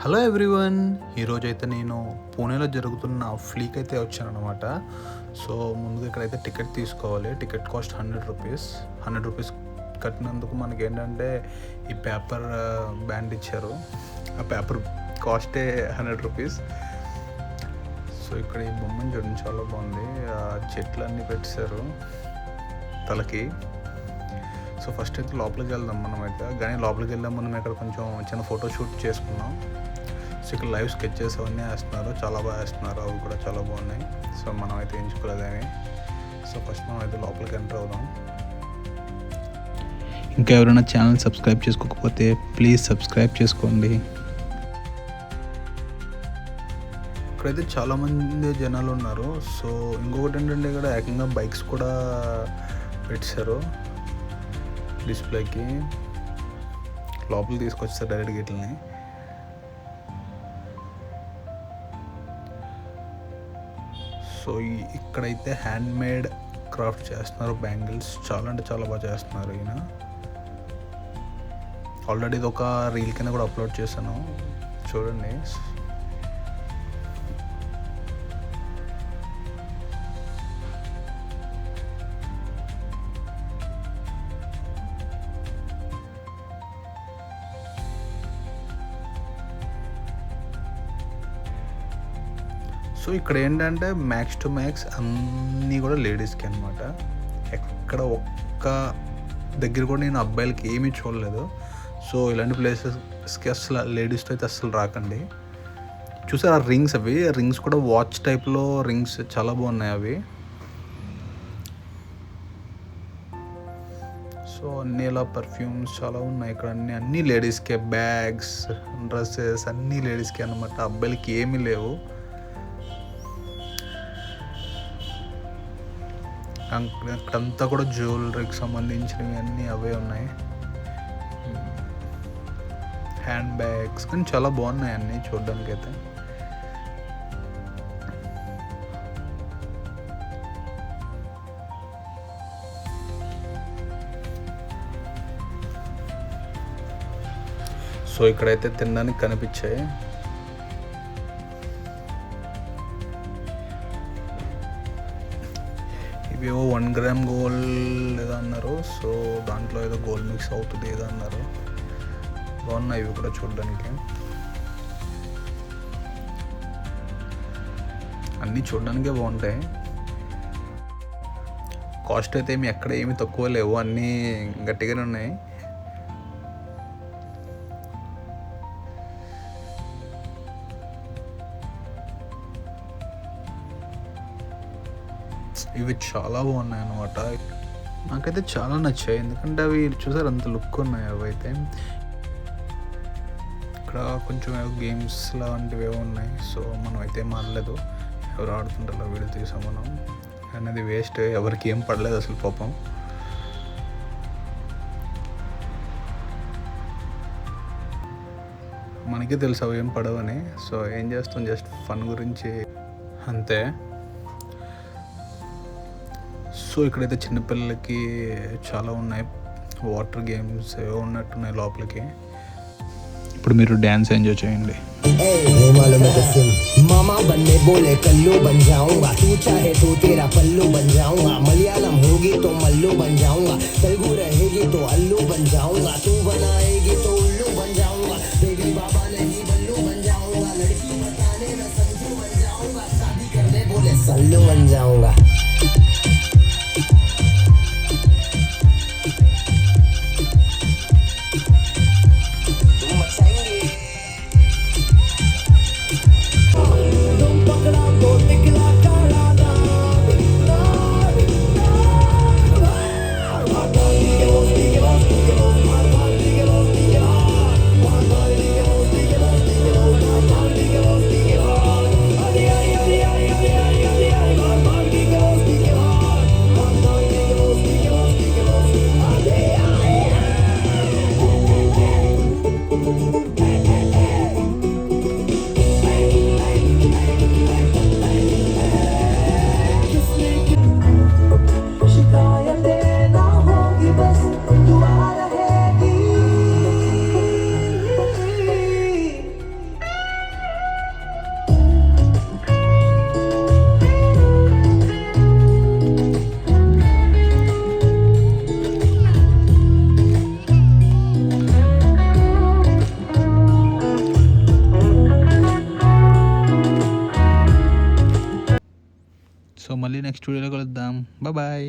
Hello everyone, ఈరోజైతే నేను పూణేలో జరుగుతున్న ఫ్లీక్ అయితే వచ్చానమాట. సో ముందుగా ఇక్కడైతే టికెట్ తీసుకోవాలి. టికెట్ కాస్ట్ 100 రూపీస్ కట్టినందుకు మనకి ఏంటంటే ఈ పేపర్ బ్యాండ్ ఇచ్చారు. ఆ పేపర్ కాస్టే 100 రూపీస్. సో ఇక్కడ ఈ బొమ్మను చూడండి, చాలా బాగుంది. ఆ చెట్లన్నీ పెట్టారు తలకి. సో ఫస్ట్ అయితే లోపలికి వెళ్దాం మనమైతే. కానీ లోపలికి వెళ్దాం మనం ఇక్కడ కొంచెం చిన్న ఫోటో షూట్ చేసుకున్నాం. సో ఇక్కడ లైవ్ స్కెచెస్ అవన్నీ వేస్తున్నారు, చాలా బాగా వేస్తున్నారు. అవి కూడా చాలా బాగున్నాయి. సో మనం అయితే ఎంచుకోలేదని. సో ఫస్ట్ మనం అయితే లోపలికి ఎంటర్ అవుదాం. ఇంకా ఎవరైనా ఛానల్ సబ్స్క్రైబ్ చేసుకోకపోతే ప్లీజ్ సబ్స్క్రైబ్ చేసుకోండి. ఇక్కడైతే చాలామంది జనాలు ఉన్నారు. సో ఇంకొకటి ఏంటంటే ఇక్కడ ఏకంగా బైక్స్ కూడా పెట్టారు డిస్ప్లేకి. లోపల తీసుకొచ్చారు డైరెక్ట్ గిట్లని. సో ఇక్కడైతే హ్యాండ్ మేడ్ క్రాఫ్ట్ చేస్తున్నారు. బ్యాంగిల్స్ చాలా అంటే చాలా బాగా చేస్తున్నారు ఈయన. ఆల్రెడీ ఇది ఒక రీల్ కింద కూడా అప్లోడ్ చేశాను, చూడండి. సో ఇక్కడ ఏంటంటే మ్యాక్స్ టు మ్యాక్స్ అన్నీ కూడా లేడీస్కి అనమాట. ఎక్కడ ఒక్క దగ్గర కూడా నేను అబ్బాయిలకి ఏమీ చూడలేదు. సో ఇలాంటి ప్లేసెస్కి అసలు లేడీస్తో అయితే అస్సలు రాకండి. చూసారు ఆ రింగ్స్, అవి రింగ్స్ కూడా వాచ్ టైప్లో రింగ్స్ చాలా బాగున్నాయి అవి. సో అన్నీ ఇలా పర్ఫ్యూమ్స్ చాలా ఉన్నాయి ఇక్కడ. అన్నీ లేడీస్కే. బ్యాగ్స్, డ్రెస్సెస్ అన్నీ లేడీస్కే అనమాట. అబ్బాయిలకి ఏమీ లేవు. అక్కడంతా కూడా జ్యువెలరీకి సంబంధించినవి అన్నీ అవే ఉన్నాయి. హ్యాండ్ బ్యాగ్స్ కానీ చాలా బాగున్నాయి అన్నీ చూడడానికి అయితే. సో ఇక్కడైతే తినడానికి కనిపించాయి. ఇవేవో 1 గ్రామ్ గోల్డ్ ఏదో అన్నారు. సో దాంట్లో ఏదో గోల్డ్ మిక్స్ అవుతుంది ఏదో అన్నారు. బాగున్నాయి ఇవి కూడా చూడడానికి. అన్నీ చూడడానికే బాగుంటాయి. కాస్ట్ అయితే ఎక్కడ ఏమి తక్కువ లేవు, అన్నీ గట్టిగానే ఉన్నాయి. ఇవి చాలా బాగున్నాయి అన్నమాట. నాకైతే చాలా నచ్చాయి, ఎందుకంటే అవి చూసారు అంత లుక్ ఉన్నాయి. అవి అయితే ఇక్కడ కొంచెం ఏవో గేమ్స్ లాంటివి ఏవో ఉన్నాయి. సో మనం అయితే మారలేదు, ఎవరు ఆడుతుంటారో వీడియో తీసాం మనం. కానీ అది వేస్ట్, ఎవరికి ఏం పడలేదు అసలు పాపం. మనకే తెలుసు అవి ఏం పడవని. సో ఏం చేస్తాం, జస్ట్ ఫన్ గురించి అంతే. సో ఇక్కడైతే చిన్నపిల్లలకి చాలా ఉన్నాయి. వాటర్ గేమ్స్ ఏవో ఉన్నట్టున్నాయి లోపలికి. ఇప్పుడు మీరు డ్యాన్స్ ఎంజాయ్ చేయండి. मामा बनने बोले कल्लू बन जाऊंगा, तू चाहे तो तेरा पल्लू बन जाऊंगा, मलयालम होगी तो मल्लू बन जाऊंगा, तेलुगु रहेगी तो अल्लू बन जाऊंगा, तू बनाएगी तो उल्लू बन जाऊंगा, बेबी बाबा नहीं बल्लू बन जाऊंगा, लड़की बताने में संजू बन जाऊंगा, शादी करने बोले सल्लू बन जाऊंगा. మళ్ళీ నెక్స్ట్ వీడియోలో కలుద్దాం. బాయ్.